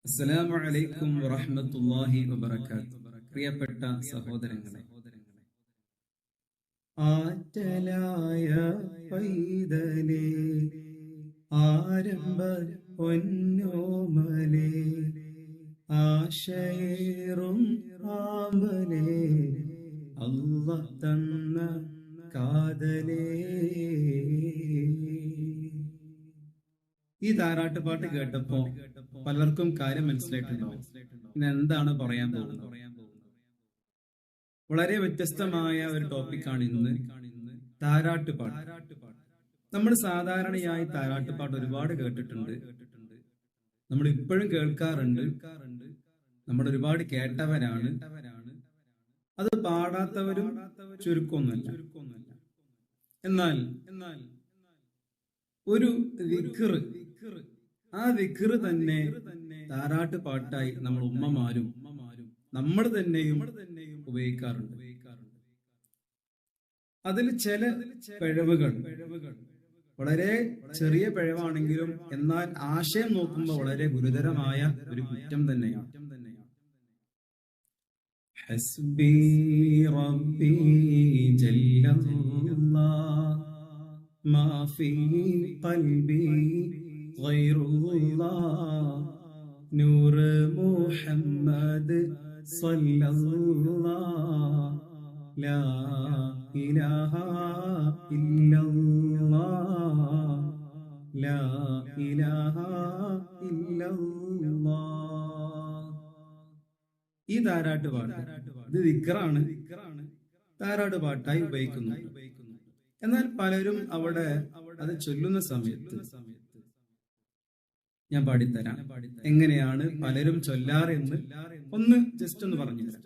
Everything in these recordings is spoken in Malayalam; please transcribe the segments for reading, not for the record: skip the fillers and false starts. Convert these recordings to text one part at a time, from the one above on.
അസ്സലാമു അലൈക്കും വറഹ്മത്തുള്ളാഹി വബറകാതുഹു. പ്രിയപ്പെട്ട സഹോദരങ്ങളെ, ആറ്റലായ പൈതലേ, ആരംഭ പൊന്നോമലേ, ആശയേറും ആമലേ, അല്ലാഹ് തന്ന കാതലേ. ഈ താരാട്ടുപാട്ട് കേട്ടപ്പോ പലർക്കും കാര്യം മനസ്സിലായിട്ടുണ്ടാവും. ഇനി എന്താണ് പറയാൻ പോകുന്നത്? വളരെ വ്യത്യസ്തമായ ഒരു ടോപ്പിക്കാണ് ഇന്ന് താരാട്ടുപാട്ട്. നമ്മൾ സാധാരണയായി താരാട്ടുപാട്ട് ഒരുപാട് കേട്ടിട്ടുണ്ട്, നമ്മൾ ഇപ്പോഴും കേൾക്കാറുണ്ട്, നമ്മൾ ഒരുപാട് കേട്ടവരാണ്. അത് പാടാത്തവരും ചുരുക്കമൊന്നുമല്ല. എന്നാൽ ഒരു ദിക്ർ, ആ ദിക്ർ തന്നെ താരാട്ട് പാട്ടായി നമ്മൾ ഉമ്മമാരും നമ്മൾ തന്നെയും ഉപയോഗിക്കാറുണ്ട്. അതിൽ ചില പിഴവുകൾ വളരെ ചെറിയ പിഴവാണെങ്കിലും എന്നാൽ ആശയം നോക്കുമ്പോൾ വളരെ ഗുരുതരമായ ഒരു കുറ്റം തന്നെയാണ്. ഹസ്ബി റബ്ബി ജല്ലല്ലാഹ് മാ ഫീ ഖൽബി ഗൈറുല്ലാഹ് നൂർ മുഹമ്മദ് സല്ലല്ലാഹ് ലാ ഇലാഹ ഇല്ലല്ലാഹ് ലാ ഇലാഹ ഇല്ലല്ലാഹ്. ഈ താരാട്ടുപാട്ട് ഇത് ദിക്റാണ്, താരാട്ടുപാട്ടായി ഉപയോഗിക്കുന്നു. എന്നാൽ പലരും അവിടെ അത് ചൊല്ലുന്ന സമയത്ത് ഞാൻ പാടിത്തരാം എങ്ങനെയാണ് പലരും ചൊല്ലാറെന്ന് ഒന്ന് ജസ്റ്റ് ഒന്ന് പറഞ്ഞു തരാം.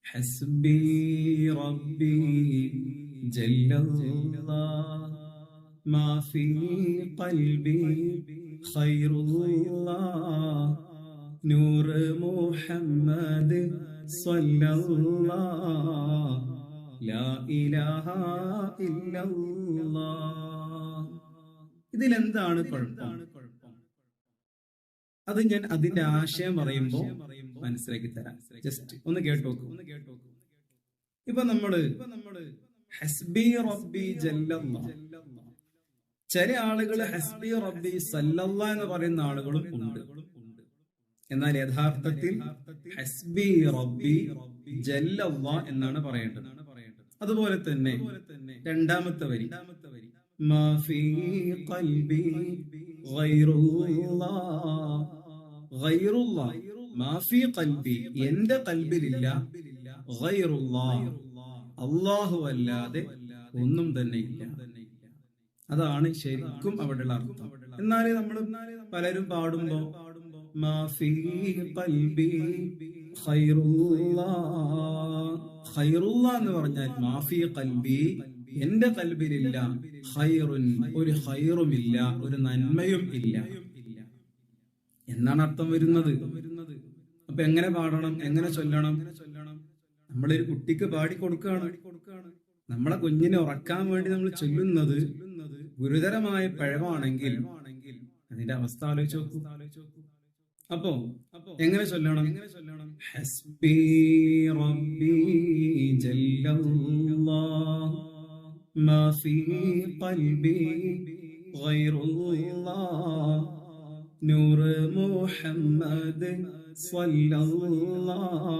ഹസ്ബി റബ്ബി ജല്ലല്ലാഹ് മാ ഫീ ഖൽബി ഖൈറുല്ലാഹ് നൂർ മുഹമ്മദ് സല്ലല്ലാഹ് ലാ ഇലാഹ ഇല്ലല്ലാഹ്. ഇതിലെന്താണ് കുഴപ്പം? അത് ഞാൻ അതിന്റെ ആശയം പറയുമ്പോ മനസ്സിലാക്കി തരാം. ജസ്റ്റ് ഒന്ന് കേട്ടോക്കൂ. ഇപ്പൊ നമ്മള് ഹസ്ബി റബ്ബി ജല്ലല്ലാഹ്, ചില ആളുകൾ ഹസ്ബി റബ്ബി സല്ലല്ലാഹ് എന്ന് പറയുന്ന ആളുകളും ഉണ്ട്. എന്നാൽ യഥാർത്ഥത്തിൽ ഹസ്ബി റബ്ബി ജല്ലല്ലാഹ് എന്നാണ് പറയേണ്ടത്. അതുപോലെ തന്നെ രണ്ടാമത്തെ വരി മാ ഫീ ഖൽബി ഗൈറുല്ലാഹ്, ഗൈറുല്ലാഹ് മാ ഫീ ഖൽബി എന്റെ ഖൽബിലില്ല, ഗൈറുല്ലാഹ് അല്ലാഹു അല്ലാതെ ഒന്നും തന്നെ ഇല്ല. അതാണ് ശരിക്കും അവിടെയുള്ള അർത്ഥം. എന്നാൽ നമ്മൾ പലരും പാടുമ്പോ മാ ഫീ ഖൽബി ഖൈറുല്ലാഹ്, ഖൈറുല്ലാഹ് എന്ന് പറഞ്ഞാൽ മാ ഫീ ഖൽബി എന്റെ ഖൽബിലില്ല, ഖൈറുൻ ഒരു ഖൈറുമില്ല, ഒരു നന്മയും ഇല്ല എന്നാണ് അർത്ഥം വരുന്നത്. അപ്പൊ എങ്ങനെ പാടണം, എങ്ങനെ ചൊല്ലണം? നമ്മളൊരു കുട്ടിക്ക് പാടി കൊടുക്കുകയാണ്, നമ്മളെ കുഞ്ഞിനെ ഉറക്കാൻ വേണ്ടി നമ്മൾ ചൊല്ലുന്നത് ഗുരുതരമായ പിഴവാണെങ്കിൽ അതിന്റെ അവസ്ഥ ആലോചിച്ച് നോക്കൂ. അപ്പോ എങ്ങനെ ചൊല്ലണം? ഹസ്ബി റബ്ബി ജല്ലല്ലാഹ് മാ ഫീ ഖൽബി ഗൈറുല്ലാഹ് നൂർ മുഹമ്മദ് സല്ലല്ലാഹ്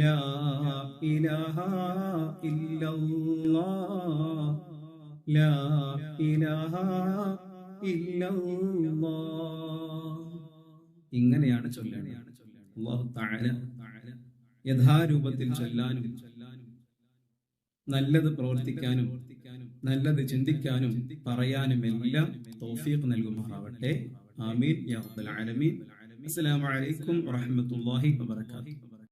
ലാ ഇലാഹ ഇല്ലല്ലാഹ് ലാ ഇലാഹ ഇല്ലല്ലാഹ്. ഇങ്ങനെയാണ് ചൊല്ലേണ്ടത്. അല്ലാഹു തആല യഥാരൂപത്തിൽ ചൊല്ലാനും നല്ലത് പ്രവർത്തിക്കാനും നല്ലത് ചിന്തിക്കാനും പറയാനും എല്ലാം തൗഫീഖ് നൽകുമാറാവട്ടെ. ആമീൻ യാ റബ്ബൽ ആലമീൻ. അസ്സലാമു അലൈക്കും വറഹ്മത്തുള്ളാഹി വബറകാതുഹു.